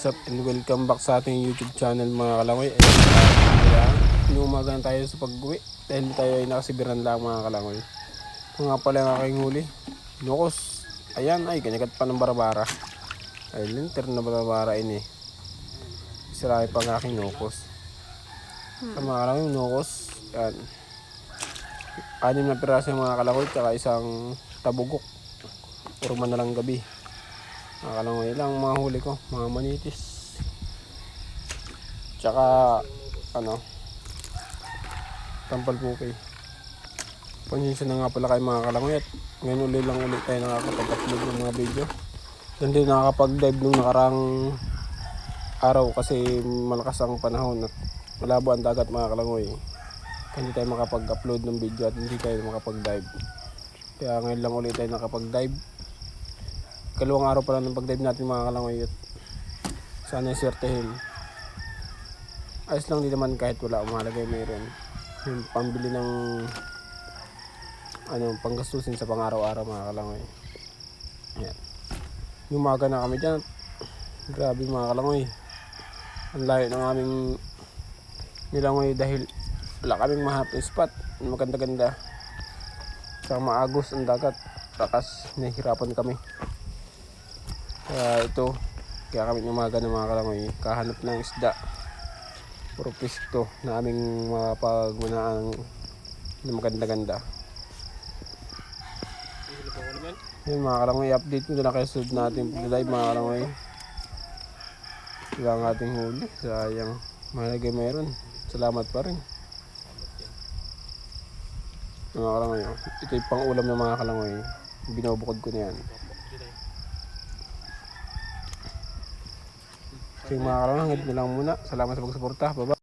What's up and welcome back sa ating YouTube channel mga kalangoy. Ayan, inuumaga na tayo sa pag-uwi dahil tayo ay nakasibiran lang mga kalangoy. Ito nga pala ang aking huli, nukos. Ayan ay kanyagat pa ng barabara. Ay linter na barabara ini. Sirahe pa ng aking nukos. Sa mga kalangoy nukos. Ayan, 6 na piraso mga kalangoy tsaka isang tabugok. Puro man na lang gabi. Nakalangoy lang mga huli ko, mga manitis. Tsaka tampal pukay. Pansya na nga pala kayo mga kalangoy at ngayon ulit tayo nakakapag-upload ng mga video. Hindi nakakapag-dive nung nakarang araw kasi malakas ang panahon at malabo ang dagat mga kalangoy. Hindi tayo makapag-upload ng video at hindi tayo makapag-dive. Kaya ngayon lang ulit tayo nakapag-dive. Kalawang araw pa lang ng pag-dive natin mga kalangoy at sana swertehin. Ayos lang din naman kahit wala, umalagay mayroon yung pambili ng panggastusin sa pang-araw-araw mga kalangoy. Yan. Umaga na kami dyan. Grabe mga kalangoy, ang layo ng aming nilangoy dahil wala kaming mahanap spot maganda-ganda. Saka maagos ang dagat, lakas, nahihirapan kami. Kaya kami umaga ng mga kalangoy kahanap ng isda, puro pisto na aming mapagmanaan na maganda-ganda. Yun mga kalangoy, update ko na kayo sa natin pag-live mga kalangoy. Wala ang ating huli, sayang. Malagay mayroon, salamat pa rin mga kalangoy. Ito yung pang ulam ng mga kalangoy, binubukod ko na yan. So mga kalangoy, hanggang na lang muna. Salamat sa pagsuporta. Bye-bye.